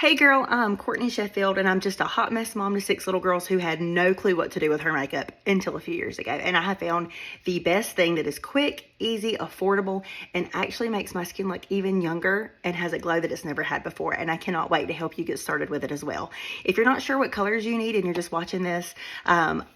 Hey girl, I'm Courtney Sheffield and I'm just a hot mess mom to 6 little girls who had no clue what to do with her makeup until a few years ago. And I have found the best thing that is quick, easy, affordable, and actually makes my skin look even younger and has a glow that it's never had before. And I cannot wait to help you get started with it as well. If you're not sure what colors you need and you're just watching this,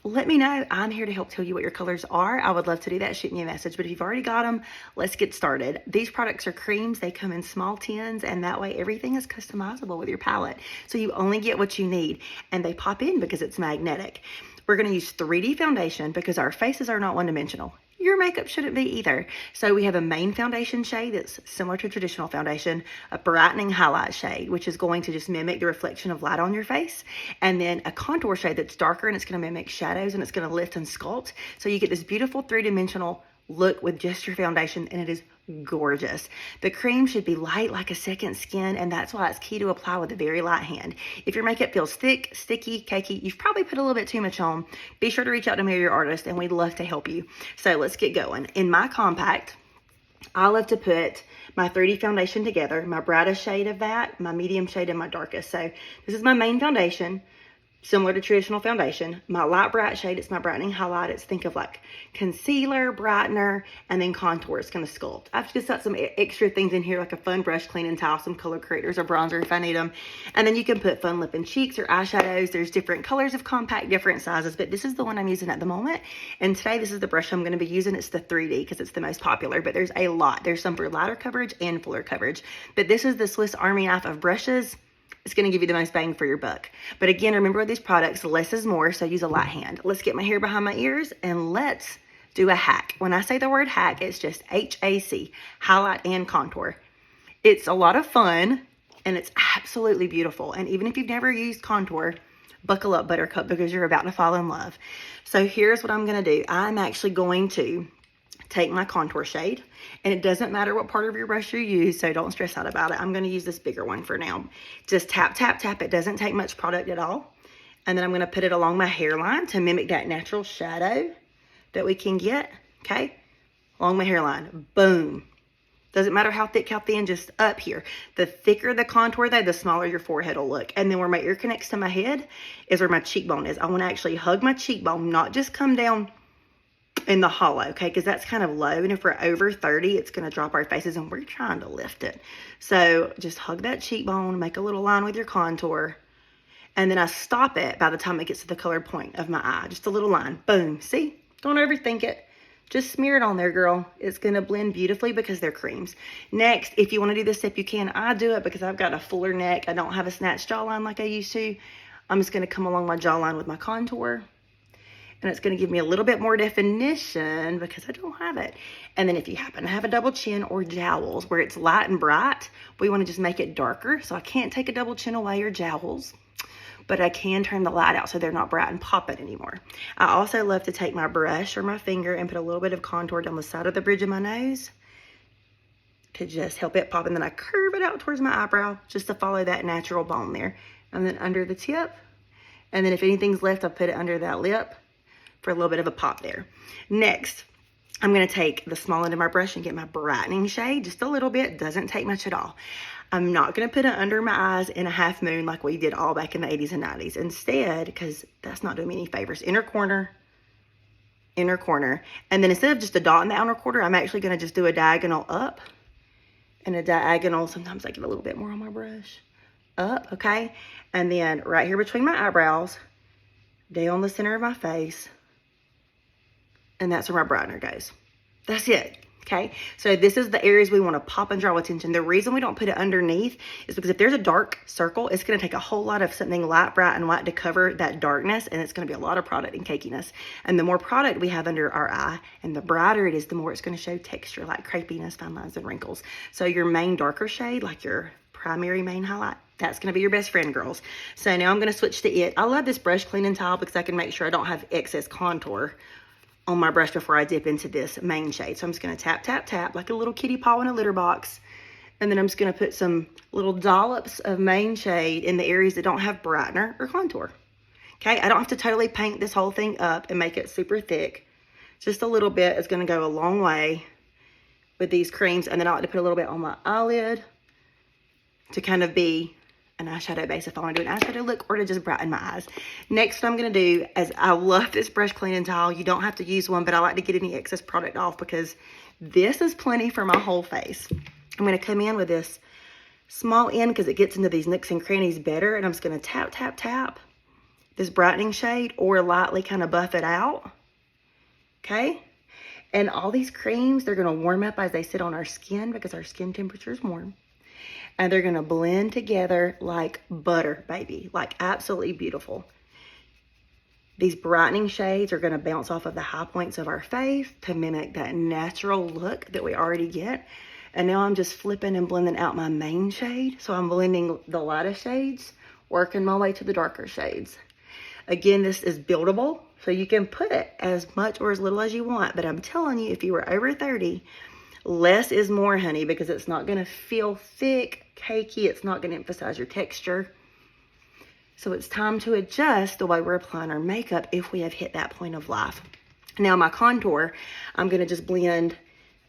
let me know. I'm here to help tell you what your colors are. I would love to do that. Shoot me a message. But if you've already got them, let's get started. These products are creams. They come in small tins, and that way everything is customizable with your palette. So you only get what you need, and they pop in because it's magnetic. We're going to use 3D foundation because our faces are not one-dimensional. Your makeup shouldn't be either. So we have a main foundation shade that's similar to traditional foundation, a brightening highlight shade, which is going to just mimic the reflection of light on your face, and then a contour shade that's darker and it's going to mimic shadows and it's going to lift and sculpt. So you get this beautiful three-dimensional look with just your foundation, and it is gorgeous. The cream should be light like a second skin, and that's why it's key to apply with a very light hand. If your makeup feels thick, sticky, cakey, you've probably put a little bit too much on, be sure to reach out to me or your artist, and we'd love to help you. So let's get going. In my compact, I love to put my 3D foundation together, my brightest shade of that, my medium shade, and my darkest. So this is my main foundation, similar to traditional foundation. My light bright shade, it's my brightening highlight. It's think of like concealer, brightener, and then contour. It's going to sculpt. I've just got some extra things in here like a fun brush cleaning towel, some color correctors or bronzer if I need them. And then you can put fun lip and cheeks or eyeshadows. There's different colors of compact, different sizes, but this is the one I'm using at the moment. And today this is the brush I'm going to be using. It's the 3D because it's the most popular, but there's a lot. There's some for lighter coverage and fuller coverage. But this is the Swiss Army knife of brushes. It's going to give you the most bang for your buck. But again, remember with these products, less is more, so use a light hand. Let's get my hair behind my ears and let's do a hack. When I say the word hack, it's just HAC, highlight and contour. It's a lot of fun and it's absolutely beautiful. And even if you've never used contour, buckle up, Buttercup, because you're about to fall in love. So here's what I'm going to do. I'm actually going to take my contour shade, and it doesn't matter what part of your brush you use, so don't stress out about it. I'm going to use this bigger one for now. Just tap, tap, tap. It doesn't take much product at all. And then I'm going to put it along my hairline to mimic that natural shadow that we can get, okay? Along my hairline. Boom. Doesn't matter how thick, how thin, just up here. The thicker the contour though, the smaller your forehead will look. And then where my ear connects to my head is where my cheekbone is. I want to actually hug my cheekbone, not just come down in the hollow, okay, because that's kind of low, and if we're over 30, it's going to drop our faces, and we're trying to lift it. So just hug that cheekbone, make a little line with your contour, and then I stop it by the time it gets to the colored point of my eye. Just a little line. Boom. See? Don't overthink it. Just smear it on there, girl. It's going to blend beautifully because they're creams. Next, if you want to do this step, you can. I do it because I've got a fuller neck. I don't have a snatched jawline like I used to. I'm just going to come along my jawline with my contour. And it's going to give me a little bit more definition because I don't have it. And then if you happen to have a double chin or jowls where it's light and bright, we want to just make it darker. So I can't take a double chin away or jowls, but I can turn the light out so they're not bright and popping anymore. I also love to take my brush or my finger and put a little bit of contour down the side of the bridge of my nose to just help it pop. And then I curve it out towards my eyebrow just to follow that natural bone there. And then under the tip. And then if anything's left, I'll put it under that lip for a little bit of a pop there. Next, I'm going to take the small end of my brush and get my brightening shade, just a little bit, doesn't take much at all. I'm not going to put it under my eyes in a half moon like we did all back in the 80s and 90s. Instead, because that's not doing me any favors, inner corner, and then instead of just a dot in the outer corner, I'm actually going to just do a diagonal up and a diagonal. Sometimes I get a little bit more on my brush. Up, okay? And then right here between my eyebrows, down the center of my face, and that's where my brightener goes. That's it, okay? So this is the areas we want to pop and draw attention. The reason we don't put it underneath is because if there's a dark circle, it's going to take a whole lot of something light, bright, and white to cover that darkness, and it's going to be a lot of product and cakiness. And the more product we have under our eye, and the brighter it is, the more it's going to show texture, like crepiness, fine lines, and wrinkles. So your main darker shade, like your primary main highlight, that's going to be your best friend, girls. So now I'm going to switch to it. I love this brush cleaning towel because I can make sure I don't have excess contour on my brush before I dip into this main shade. So I'm just going to tap, tap, tap like a little kitty paw in a litter box. And then I'm just going to put some little dollops of main shade in the areas that don't have brightener or contour. Okay, I don't have to totally paint this whole thing up and make it super thick. Just a little bit is going to go a long way with these creams. And then I like to put a little bit on my eyelid to kind of be an eyeshadow base if I want to do an eyeshadow look or to just brighten my eyes. Next, what I'm going to do is, I love this brush cleaning towel. You don't have to use one, but I like to get any excess product off because this is plenty for my whole face. I'm going to come in with this small end because it gets into these nooks and crannies better, and I'm just going to tap, tap, tap this brightening shade or lightly kind of buff it out. Okay? And all these creams, they're going to warm up as they sit on our skin because our skin temperature is warm. And they're going to blend together like butter, baby. Like absolutely beautiful. These brightening shades are going to bounce off of the high points of our face to mimic that natural look that we already get. And now I'm just flipping and blending out my main shade. So I'm blending the lighter shades, working my way to the darker shades. Again, this is buildable. So you can put it as much or as little as you want. But I'm telling you, if you were over 30, less is more, honey, because it's not going to feel thick, cakey. It's not going to emphasize your texture. So it's time to adjust the way we're applying our makeup if we have hit that point of life. Now my contour, I'm going to just blend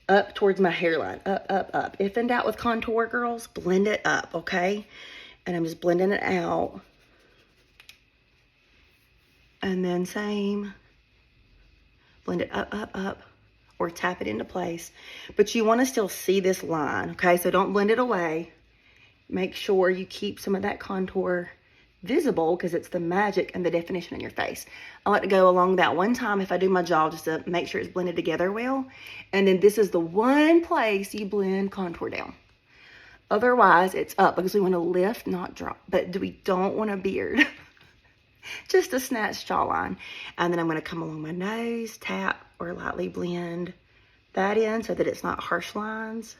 up towards my hairline. Up, up, up. If in doubt with contour, girls, blend it up, okay? And I'm just blending it out. And then same. Blend it up, up, up. Or tap it into place. But you want to still see this line, okay? So don't blend it away. Make sure you keep some of that contour visible because it's the magic and the definition in your face. I like to go along that one time if I do my jaw just to make sure it's blended together well. And then this is the one place you blend contour down. Otherwise, it's up because we want to lift, not drop. But we don't want a beard. Just a snatched jawline. And then I'm going to come along my nose, tap or lightly blend that in so that it's not harsh lines.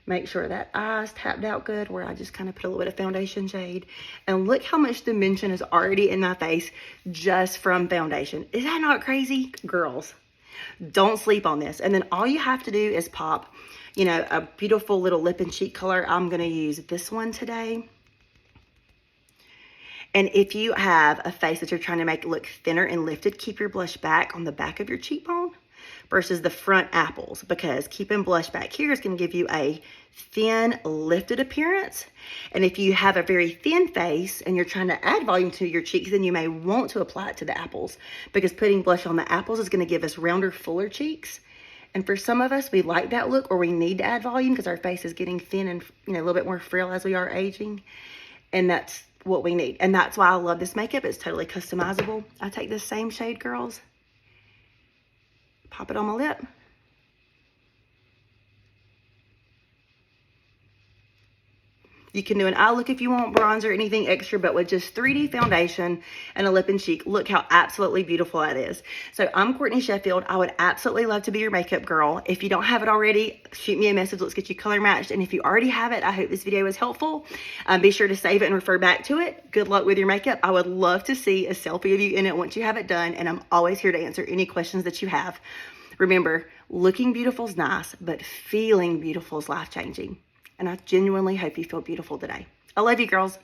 Make sure that eye's tapped out good where I just kind of put a little bit of foundation shade. And look how much dimension is already in my face just from foundation. Is that not crazy? Girls, don't sleep on this. And then all you have to do is pop, you know, a beautiful little lip and cheek color. I'm going to use this one today. And if you have a face that you're trying to make look thinner and lifted, keep your blush back on the back of your cheekbone versus the front apples, because keeping blush back here is going to give you a thin, lifted appearance. And if you have a very thin face and you're trying to add volume to your cheeks, then you may want to apply it to the apples, because putting blush on the apples is going to give us rounder, fuller cheeks. And for some of us, we like that look, or we need to add volume because our face is getting thin and, you know, a little bit more frail as we are aging. And that's what we need. And that's why I love this makeup. It's totally customizable. I take this same shade, girls, pop it on my lip. You can do an eye look if you want bronzer or anything extra, but with just 3D foundation and a lip and cheek, look how absolutely beautiful that is. So I'm Courtney Sheffield. I would absolutely love to be your makeup girl. If you don't have it already, shoot me a message. Let's get you color matched. And if you already have it, I hope this video was helpful. Be sure to save it and refer back to it. Good luck with your makeup. I would love to see a selfie of you in it once you have it done. And I'm always here to answer any questions that you have. Remember, looking beautiful is nice, but feeling beautiful is life-changing. And I genuinely hope you feel beautiful today. I love you, girls.